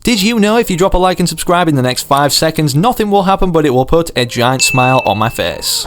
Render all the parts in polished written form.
Did you know if you drop a like and subscribe in the next 5 seconds, nothing will happen but it will put a giant smile on my face?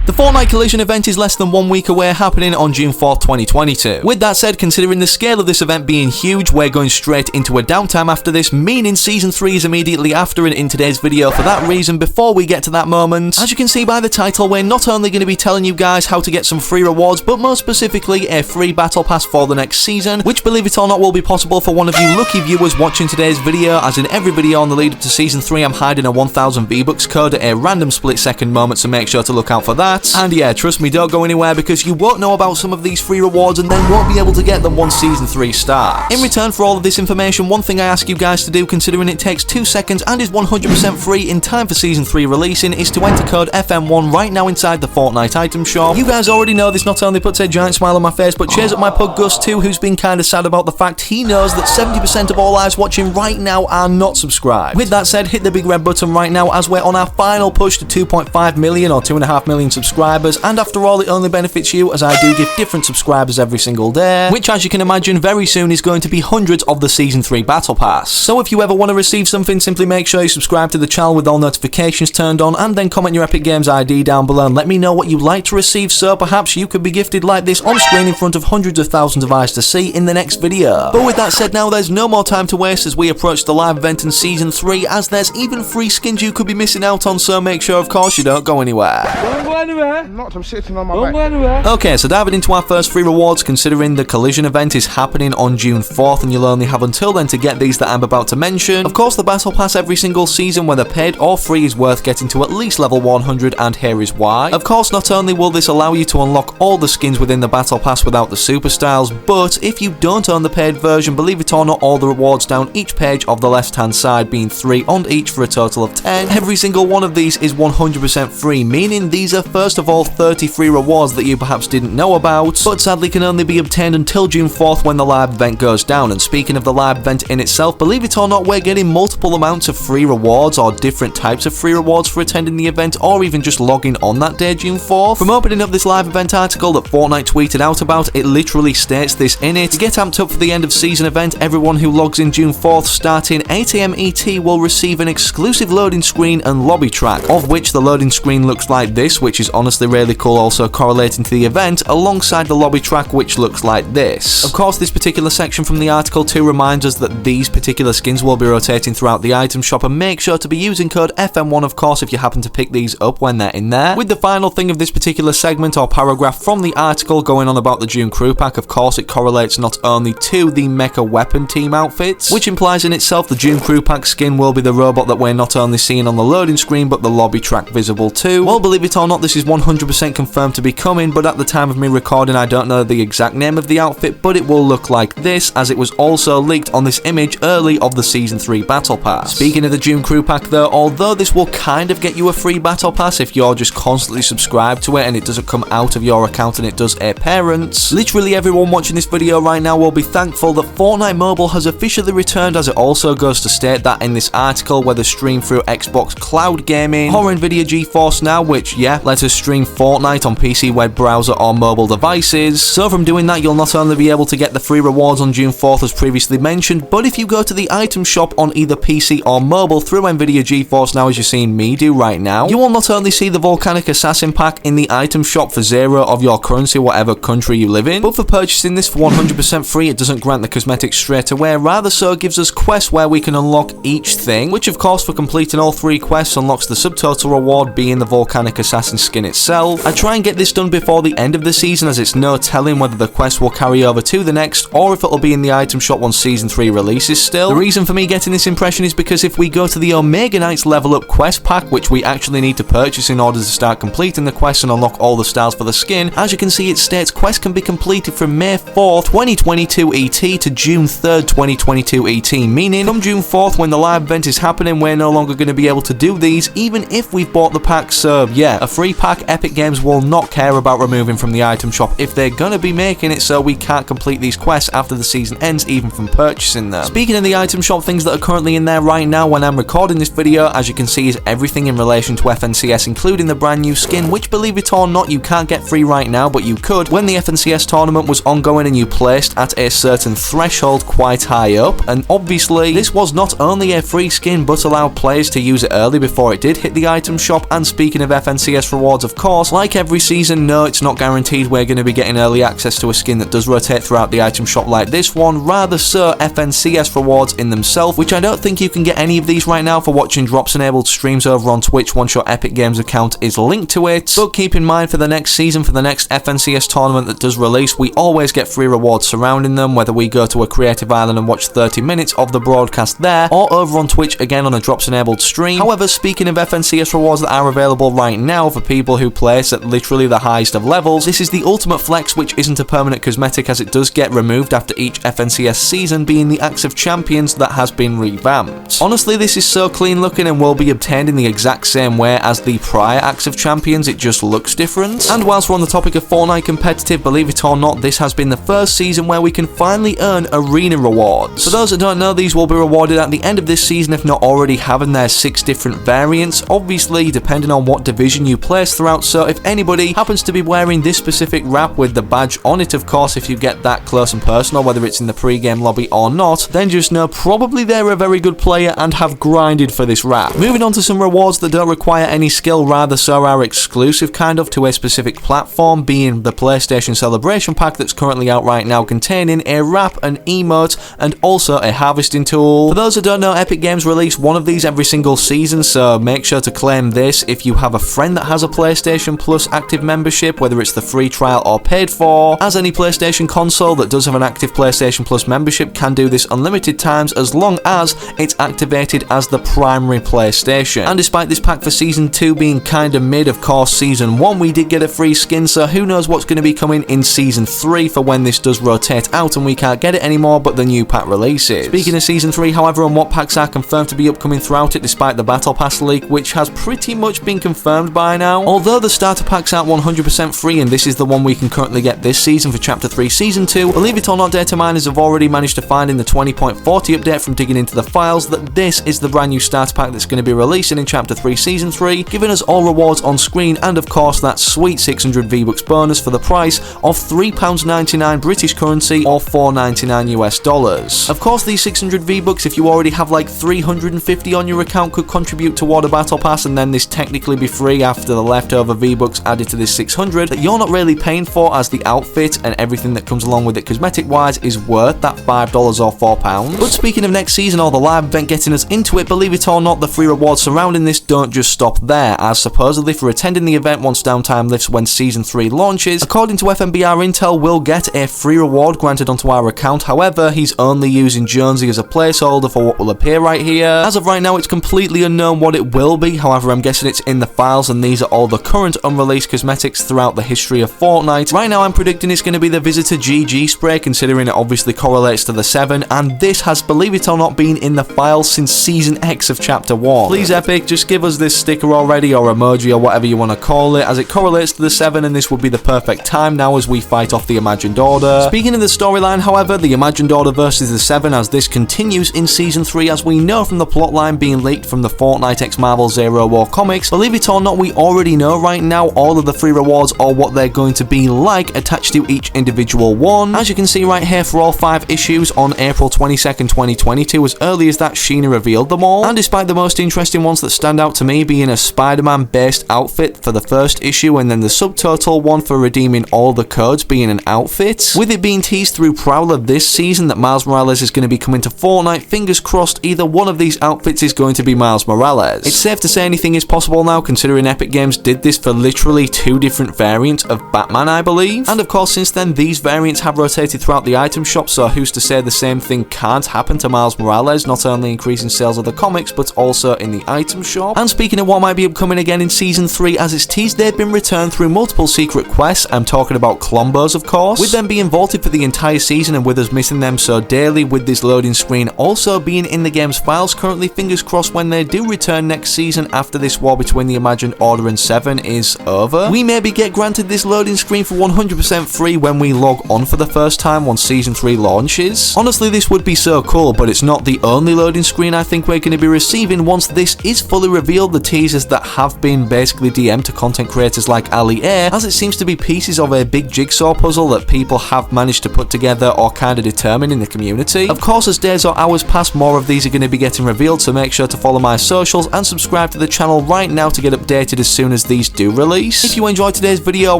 The Fortnite Collision event is less than 1 week away, happening on June 4th, 2022. With that said, considering the scale of this event being huge, we're going straight into a downtime after this, meaning Season 3 is immediately after and in today's video. For that reason, before we get to that moment, as you can see by the title, we're not only going to be telling you guys how to get some free rewards, but more specifically a free battle pass for the next season, which, believe it or not, will be possible for one of you lucky viewers watching today's video, as in every video on the lead up to Season 3, I'm hiding a 1000 V-Bucks code at a random split-second moment, so make sure to look out for that. And yeah, trust me, don't go anywhere because you won't know about some of these free rewards and then won't be able to get them once Season 3 starts. In return for all of this information, one thing I ask you guys to do, considering it takes 2 seconds and is 100% free in time for Season 3 releasing, is to enter code FM1 right now inside the Fortnite item shop. You guys already know this not only puts a giant smile on my face, but cheers up my pug Gus too, who's been kinda sad about the fact he knows that 70% of all eyes watching right now are not subscribed. With that said, hit the big red button right now as we're on our final push to 2.5 million or 2.5 million subscribers, and after all, it only benefits you as I do give different subscribers every single day, which, as you can imagine, very soon is going to be hundreds of the Season 3 Battle Pass. So if you ever want to receive something, simply make sure you subscribe to the channel with all notifications turned on, and then comment your Epic Games ID down below and let me know what you'd like to receive, so perhaps you could be gifted like this on screen in front of hundreds of thousands of eyes to see in the next video. But with that said, now there's no more time to waste as we approach the live event in Season 3, as there's even free skins you could be missing out on, so make sure of course you don't go anywhere. Don't go anywhere. Not, I'm sitting on my Don't back. go anywhere. Okay, so diving into our first free rewards, considering the Collision event is happening on June 4th and you'll only have until then to get these that I'm about to mention. Of course, the Battle Pass every single season, whether paid or free, is worth getting to at least level 100, and here is why. Of course, not only will this allow you to unlock all the skins within the Battle Pass without the super styles, but if you don't own the paid version, believe it or not, all the rewards down each page of the left hand side, being 3 on each for a total of 10, every single one of these is 100% free, meaning these are first of all 30 free rewards that you perhaps didn't know about, but sadly can only be obtained until June 4th when the live event goes down. And speaking of the live event in itself, believe it or not, we're getting multiple amounts of free rewards or different types of free rewards for attending the event or even just logging on that day, June 4th. From opening up this live event article that Fortnite tweeted out about, it literally states this in it: to get amped up for the end of season event, everyone who logs in June 4th starting 8 AM ET will receive an exclusive loading screen and lobby track, of which the loading screen looks like this, which is honestly really cool, also correlating to the event, alongside the lobby track, which looks like this. Of course, this particular section from the article too reminds us that these particular skins will be rotating throughout the item shop, and make sure to be using code FM1 of course if you happen to pick these up when they're in there. With the final thing of this particular segment or paragraph from the article going on about the June crew pack, of course it correlates not only to the mecha weapon team outfits, which implies in itself the June crew pack skin will be the robot that we're not only seeing on the loading screen but the lobby track visible too. Well, believe it or not, this is 100% confirmed to be coming, but at the time of me recording I don't know the exact name of the outfit, but it will look like this, as it was also leaked on this image early of the Season 3 Battle Pass. Speaking of the June crew pack though, although this will kind of get you a free Battle Pass if you're just constantly subscribed to it and it doesn't come out of your account and it does a parents, literally everyone watching this video right now will be thankful that Fortnite Mobile has officially returned, as it also goes to state that in this article, whether streamed through Xbox Cloud Gaming or Nvidia GeForce Now, which yeah, let us stream Fortnite on PC web browser or mobile devices. So from doing that, you'll not only be able to get the free rewards on June 4th as previously mentioned, but if you go to the item shop on either PC or mobile through Nvidia GeForce Now, as you're seeing me do right now, you will not only see the Volcanic Assassin pack in the item shop for 0 of your currency, whatever country you live in, but for purchasing this for 100% free, it doesn't grant the cosmetics straight away, rather so gives us quests where we can unlock each thing, which of course for completing all 3 quests unlocks the subtotal reward being the Volcanic Assassin skin itself. I try and get this done before the end of the season, as it's no telling whether the quest will carry over to the next or if it'll be in the item shop once Season 3 releases still. The reason for me getting this impression is because if we go to the Omega Knights level up quest pack, which we actually need to purchase in order to start completing the quest and unlock all the styles for the skin, as you can see it states quests can be completed from May 4th 2022 ET to June 3rd 2022 ET, meaning from June 4th when the live event is happening we're no longer going to be able to do these even if we've bought the pack. So yeah, a free pack pack, Epic Games will not care about removing from the item shop if they're gonna be making it so we can't complete these quests after the season ends, even from purchasing them. Speaking of the item shop, things that are currently in there right now when I'm recording this video, as you can see, is everything in relation to FNCS, including the brand new skin, which, believe it or not, you can't get free right now, but you could when the FNCS tournament was ongoing and you placed at a certain threshold quite high up. And obviously this was not only a free skin but allowed players to use it early before it did hit the item shop. And speaking of FNCS rewards, of course, like every season, no, it's not guaranteed we're going to be getting early access to a skin that does rotate throughout the item shop like this one, rather so FNCS rewards in themselves, which I don't think you can get any of these right now for watching drops enabled streams over on Twitch once your Epic Games account is linked to it. But keep in mind, for the next season, for the next FNCS tournament that does release, we always get free rewards surrounding them, whether we go to a creative island and watch 30 minutes of the broadcast there, or over on Twitch again on a drops enabled stream. However, speaking of FNCS rewards that are available right now for people who place at literally the highest of levels, this is the ultimate flex, which isn't a permanent cosmetic as it does get removed after each FNCS season, being the Axe of Champions that has been revamped. Honestly, this is so clean looking and will be obtained in the exact same way as the prior Axe of Champions, it just looks different. And whilst we're on the topic of Fortnite competitive, believe it or not, this has been the first season where we can finally earn arena rewards. For those that don't know, these will be rewarded at the end of this season, if not already having their 6 different variants, obviously depending on what division you place throughout. So if anybody happens to be wearing this specific wrap with the badge on it, of course, if you get that close and personal, whether it's in the pre-game lobby or not, then just know probably they're a very good player and have grinded for this wrap. Moving on to some rewards that don't require any skill, rather so are exclusive kind of to a specific platform, being the PlayStation Celebration Pack that's currently out right now, containing a wrap, an emote, and also a harvesting tool. For those that don't know, Epic Games release one of these every single season, so make sure to claim this if you have a friend that has a PlayStation Plus active membership, whether it's the free trial or paid for, as any PlayStation console that does have an active PlayStation Plus membership can do this unlimited times as long as it's activated as the primary PlayStation. And despite this pack for Season 2 being kinda mid, of course Season 1 we did get a free skin, so who knows what's going to be coming in Season 3 for when this does rotate out and we can't get it anymore but the new pack releases. Speaking of Season 3, however, and what packs are confirmed to be upcoming throughout it despite the Battle Pass leak, which has pretty much been confirmed by now. Although the starter packs aren't 100% free, and this is the one we can currently get this season for Chapter 3 Season 2, believe it or not, data miners have already managed to find in the 20.40 update from digging into the files that this is the brand new starter pack that's going to be releasing in Chapter 3 Season 3, giving us all rewards on screen and of course that sweet 600 V-Bucks bonus for the price of £3.99 British currency or $4.99 US dollars. Of course, these 600 V-Bucks, if you already have like 350 on your account, could contribute toward a battle pass, and then this technically be free after the leftover V-Bucks added to this 600 that you're not really paying for, as the outfit and everything that comes along with it cosmetic wise is worth that $5 or £4. But speaking of next season or the live event getting us into it, believe it or not, the free rewards surrounding this don't just stop there, as supposedly for attending the event once downtime lifts when Season 3 launches, according to FNBR Intel, we'll get a free reward granted onto our account. However, he's only using Jonesy as a placeholder for what will appear right here. As of right now, it's completely unknown what it will be. However, I'm guessing it's in the files, and these are all the current unreleased cosmetics throughout the history of Fortnite. Right now, I'm predicting it's going to be the Visitor GG spray, considering it obviously correlates to the 7, and this has, believe it or not, been in the files since Season X of Chapter 1. Please, Epic, just give us this sticker already, or emoji, or whatever you want to call it, as it correlates to the 7, and this would be the perfect time now as we fight off the Imagined Order. Speaking of the storyline, however, the Imagined Order versus the 7, as this continues in Season 3, as we know from the plotline being leaked from the Fortnite x Marvel Zero War comics. Believe it or not, we already know right now all of the free rewards or what they're going to be like attached to each individual one. As you can see right here, for all 5 issues on April 22nd, 2022, as early as that, Sheena revealed them all. And despite the most interesting ones that stand out to me being a Spider-Man based outfit for the first issue, and then the subtotal one for redeeming all the codes being an outfit, with it being teased through Prowler this season that Miles Morales is going to be coming to Fortnite, fingers crossed either one of these outfits is going to be Miles Morales. It's safe to say anything is possible now, considering Epic Games did this for literally 2 different variants of Batman, I believe. And of course, since then, these variants have rotated throughout the item shop, so who's to say the same thing can't happen to Miles Morales, not only increasing sales of the comics, but also in the item shop. And speaking of what might be upcoming again in Season 3, as it's teased they've been returned through multiple secret quests, I'm talking about Clombos, of course, with them being vaulted for the entire season and with us missing them so daily, with this loading screen also being in the game's files currently. Fingers crossed when they do return next season after this war between the Imagined Order and 7, even is over. We maybe get granted this loading screen for 100% free when we log on for the first time once Season 3 launches. Honestly, this would be so cool, but it's not the only loading screen I think we're going to be receiving once this is fully revealed. The teasers that have been basically DM'd to content creators like Ali Air, as it seems to be pieces of a big jigsaw puzzle that people have managed to put together or kind of determine in the community. Of course, as days or hours pass, more of these are going to be getting revealed, so make sure to follow my socials and subscribe to the channel right now to get updated as soon as these do release. If you enjoyed today's video or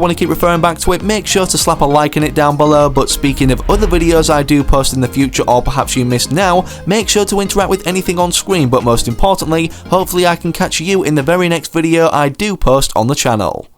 want to keep referring back to it, make sure to slap a like in it down below. But speaking of other videos I do post in the future, or perhaps you missed now, make sure to interact with anything on screen, but most importantly, hopefully I can catch you in the very next video I do post on the channel.